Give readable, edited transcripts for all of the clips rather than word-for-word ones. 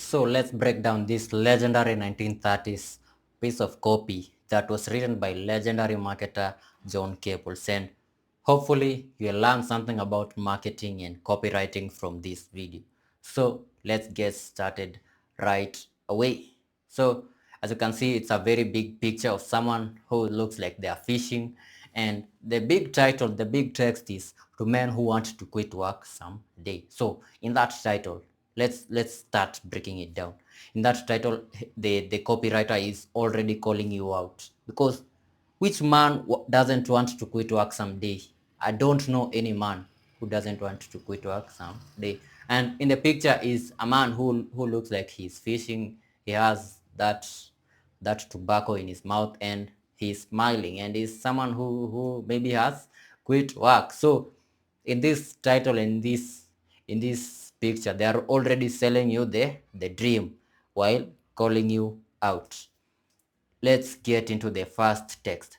So let's break down this legendary 1930s piece of copy that was written by legendary marketer John Caples, and hopefully you'll learn something about marketing and copywriting from this video. So let's get started right away. So as you can see, it's a very big picture of someone who looks like they are fishing, and the big title, the big text is to men who want to quit work someday. So in that title, let's start breaking it down. In that title, the copywriter is already calling you out, because which man doesn't want to quit work someday? I don't know any man who doesn't want to quit work someday. And in the picture is a man who looks like he's fishing. He has that tobacco in his mouth, and he's smiling, and is someone who maybe has quit work. So in this title, in this picture, they are already selling you the dream while calling you out. Let's get into the first text.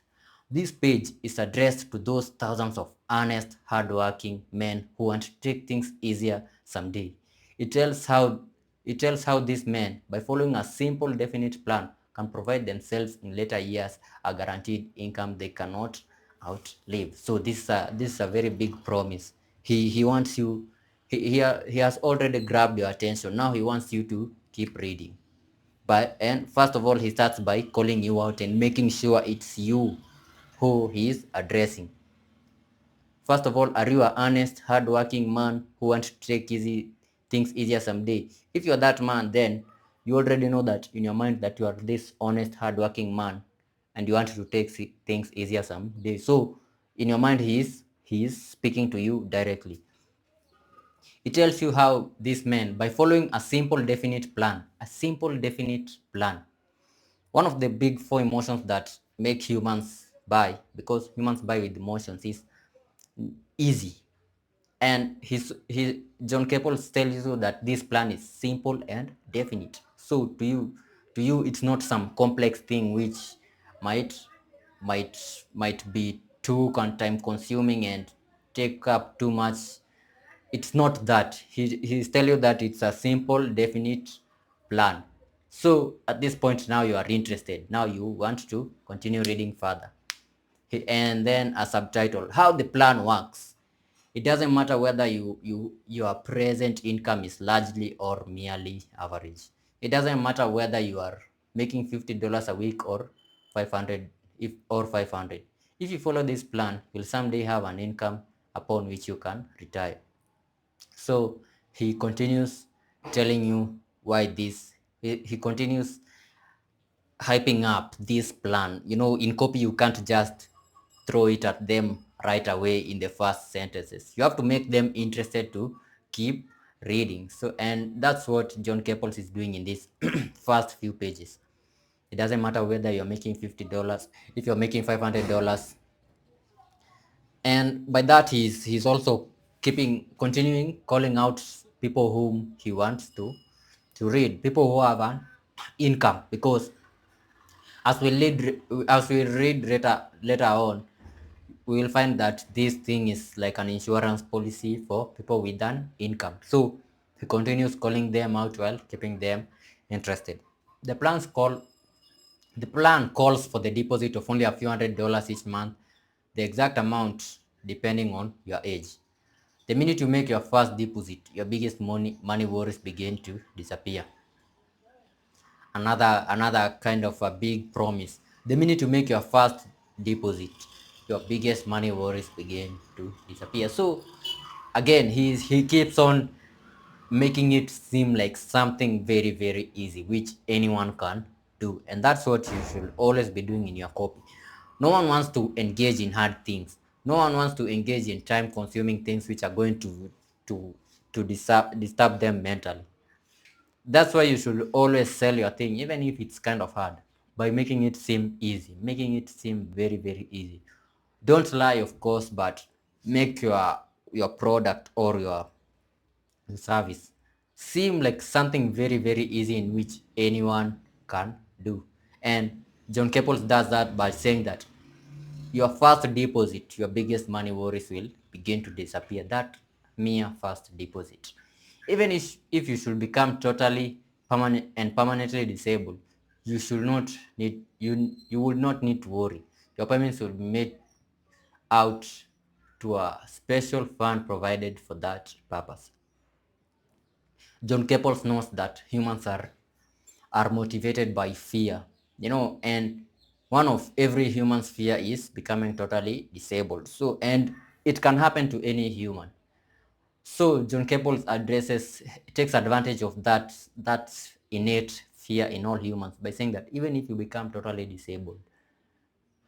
This page is addressed to those thousands of honest, hardworking men who want to take things easier someday. It tells how it tells how these men, by following a simple, definite plan, can provide themselves in later years a guaranteed income they cannot outlive. So this is a very big promise. He wants you. He has already grabbed your attention. Now he wants you to keep reading. And first of all, he starts by calling you out and making sure it's you who he is addressing. First of all, are you an honest, hardworking man who wants to take things easier someday? If you're that man, then you already know that in your mind that you are this honest, hardworking man, and you want to take things easier someday. So in your mind, he is speaking to you directly. It tells you how this man, by following a simple definite plan. One of the big four emotions that make humans buy, because humans buy with emotions, is easy. And John Caples tells you that this plan is simple and definite. So to you, it's not some complex thing which might might might be too time consuming and take up too much. It's not that. He's telling you that it's a simple definite plan. So at this point, now you are interested, now you want to continue reading further. And then a subtitle: how the plan works. It doesn't matter whether your present income is largely or merely average. It doesn't matter whether you are making $50 a week or 500, or 500. If you follow this plan, you'll someday have an income upon which you can retire. So he continues telling you why this. He continues hyping up this plan. In copy, you can't just throw it at them right away in the first sentences. You have to make them interested to keep reading. So, and that's what John Caples is doing in this first few pages. It doesn't matter whether you're making $50, if you're making $500. And by that, he's also continuing calling out people whom he wants to read, people who have an income. Because as we read later on, we will find that this thing is like an insurance policy for people with an income. So he continues calling them out while keeping them interested. The plan calls for the deposit of only a few $100s each month, the exact amount depending on your age. The minute you make your first deposit, your biggest money worries begin to disappear. Another kind of a big promise. The minute you make your first deposit, your biggest money worries begin to disappear. So again, he keeps on making it seem like something very, very easy, which anyone can do. And that's what you should always be doing in your copy. No one wants to engage in hard things. No one wants to engage in time consuming things which are going to disturb them mentally. That's why you should always sell your thing, even if it's kind of hard, by making it seem easy, making it seem very, very easy. Don't lie, of course, but make your product or your service seem like something very, very easy in which anyone can do. And John Caples does that by saying that your first deposit, your biggest money worries will begin to disappear. That mere first deposit. Even if you should become totally permanently disabled, you should not need you would not need to worry. Your payments will be made out to a special fund provided for that purpose. John Caples knows that humans are motivated by fear, and one of every human's fear is becoming totally disabled. So, and it can happen to any human. So John Caples takes advantage of that innate fear in all humans by saying that even if you become totally disabled,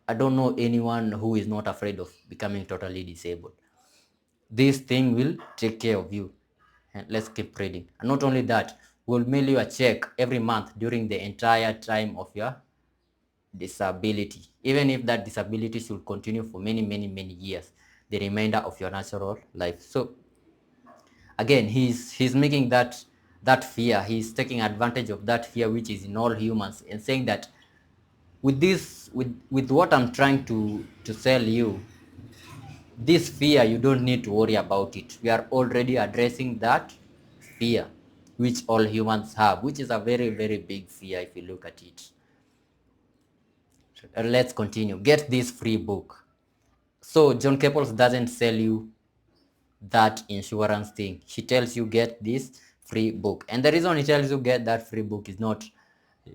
I don't know anyone who is not afraid of becoming totally disabled. This thing will take care of you. And let's keep reading. And not only that, we'll mail you a check every month during the entire time of your disability, even if that disability should continue for many, many, many years, the remainder of your natural life. So again, he's making that fear, he's taking advantage of that fear which is in all humans, and saying that with what I'm trying to sell you, this fear, you don't need to worry about it. We are already addressing that fear which all humans have, which is a very, very big fear if you look at it. Let's continue. Get this free book. So John Caples doesn't sell you that insurance thing. He tells you get this free book, and the reason he tells you get that free book is not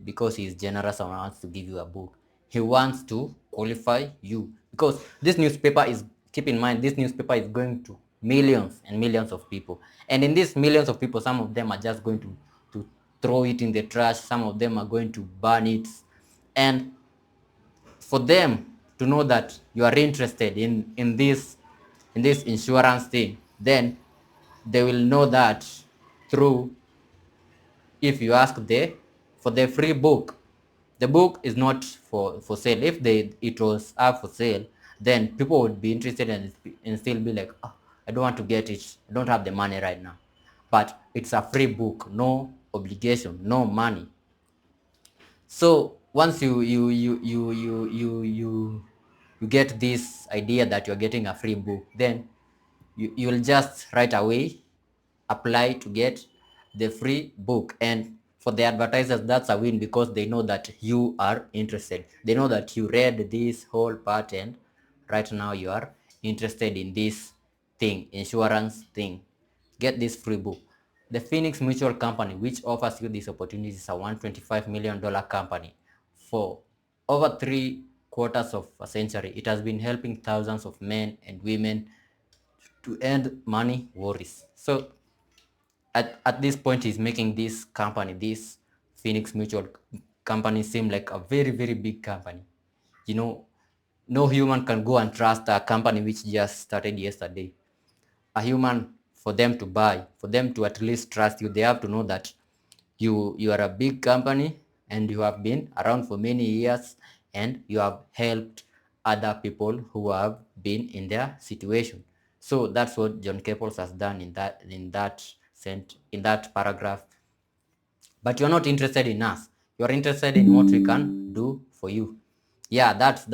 because he's generous and wants to give you a book. He wants to qualify you, because this newspaper is, keep in mind, this newspaper is going to millions and millions of people, and in these millions of people, some of them are just going to throw it in the trash, some of them are going to burn it. And for them to know that you are interested in this insurance thing, then they will know that through, if you ask for the free book. The book is not for sale. If it was up for sale, then people would be interested and still be like, oh, I don't want to get it, I don't have the money right now. But it's a free book, no obligation, no money. So once you get this idea that you're getting a free book, then you'll just right away apply to get the free book. And for the advertisers, that's a win, because they know that you are interested. They know that you read this whole part, and right now you are interested in this thing, insurance thing. Get this free book. The Phoenix Mutual Company, which offers you this opportunity, is a $125 million company. For over 3/4 of a century, it has been helping thousands of men and women to end money worries. So at this point, he's making this company, this Phoenix Mutual Company, seem like a very, very big company. You know, no human can go and trust a company which just started yesterday. A human, for them to buy, for them to at least trust you, they have to know that you are a big company, and you have been around for many years, and you have helped other people who have been in their situation. So that's what John Caples has done in that paragraph. But you're not interested in us, you're interested in what we can do for you. Yeah, that's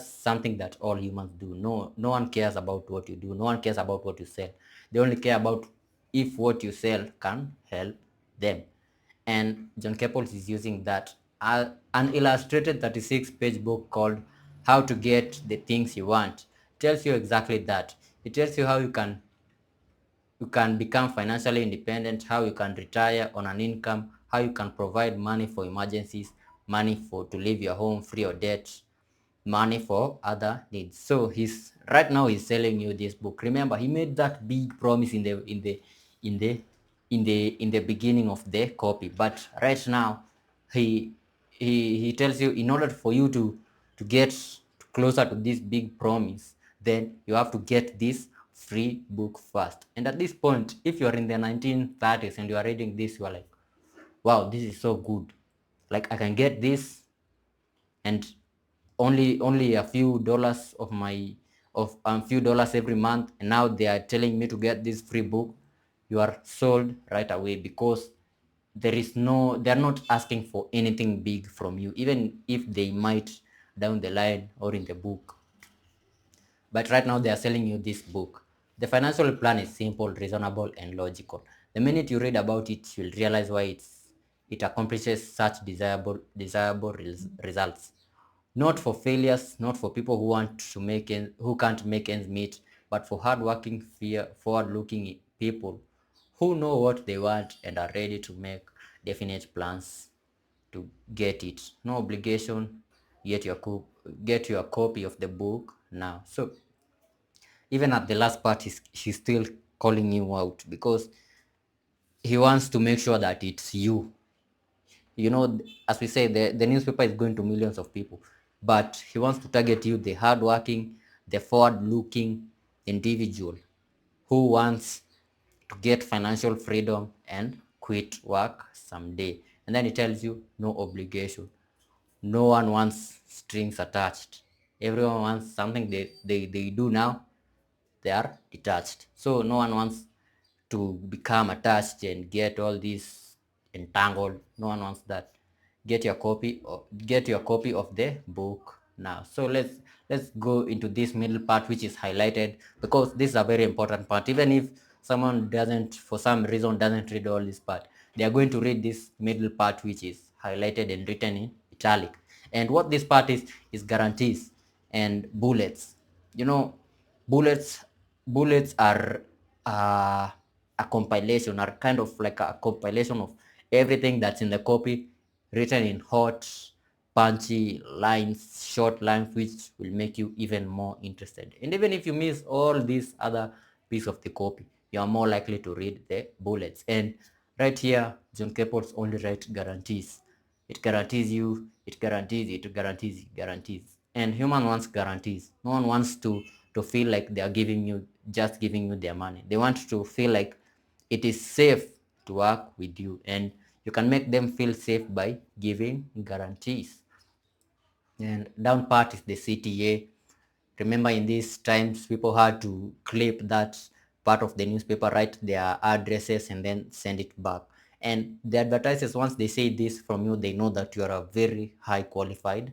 something that all humans do. No one cares about what you do, no one cares about what you sell. They only care about if what you sell can help them. And John Caples is using that, an illustrated 36-page book called How to Get the Things You Want tells you exactly that. It tells you how you can become financially independent, how you can retire on an income, how you can provide money for emergencies, money to leave your home free of debt, money for other needs. So he's selling you this book. Remember, he made that big promise in the beginning of the copy, but right now he he tells you, in order for you to get closer to this big promise, then you have to get this free book first. And at this point, if you are in the 1930s and you are reading this, you are like, wow, this is so good, like I can get this, and only a few dollars of a few dollars every month, and now they are telling me to get this free book. You are sold right away, because they're not asking for anything big from you, even if they might down the line or in the book. But right now they are selling you this book. The financial plan is simple, reasonable, and logical. The minute you read about it, you'll realize why it accomplishes such desirable results. Not for failures, not for people who want to who can't make ends meet, but for hardworking, forward-looking people who know what they want and are ready to make definite plans to get it. No obligation. Get your copy of the book now. So even at the last part, he's still calling you out because he wants to make sure that it's you. You know, as we say, the newspaper is going to millions of people, but he wants to target you, the hardworking, the forward-looking individual who wants to get financial freedom and quit work someday. And then he tells you no obligation. No one wants strings attached. Everyone wants something they do now, they are detached. So no one wants to become attached and get all these entangled. No one wants that. Get your copy of the book now. So let's go into this middle part, which is highlighted, because this is a very important part. Even if someone doesn't, for some reason, doesn't read all this part, they are going to read this middle part, which is highlighted and written in italic. And what this part is guarantees and bullets. You know, bullets bullets are a compilation, are kind of like a compilation of everything that's in the copy, written in hot, punchy lines, short lines, which will make you even more interested. And even if you miss all these other piece of the copy, you are more likely to read the bullets. And right here, John Caples only writes guarantees. It guarantees you, it guarantees. And human wants guarantees. No one wants to feel like they are giving you their money. They want to feel like it is safe to work with you, and you can make them feel safe by giving guarantees. And down part is the CTA. Remember, in these times, people had to clip that part of the newspaper, write their addresses, and then send it back. And the advertisers, once they say this from you, they know that you are a very high qualified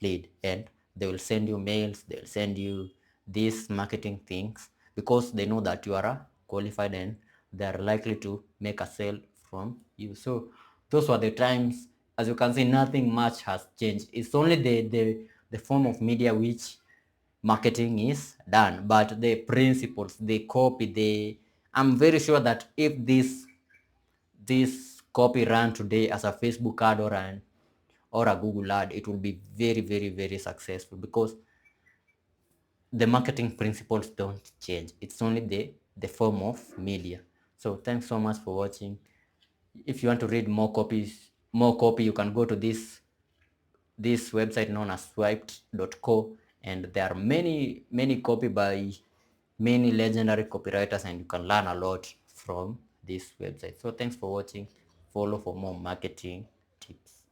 lead, and they will send you mails, they'll send you these marketing things because they know that you are a qualified and they are likely to make a sale from you. So those were the times. As you can see, nothing much has changed. It's only the form of media which marketing is done, but the principles, the copy, I'm very sure that if this copy ran today as a Facebook ad or a Google ad, it will be very, very, very successful because the marketing principles don't change. It's only the form of media. So thanks so much for watching. If you want to read more copy, you can go to this website known as swiped.co, and there are many copy by many legendary copywriters, and you can learn a lot from this website. So thanks for watching. Follow for more marketing tips.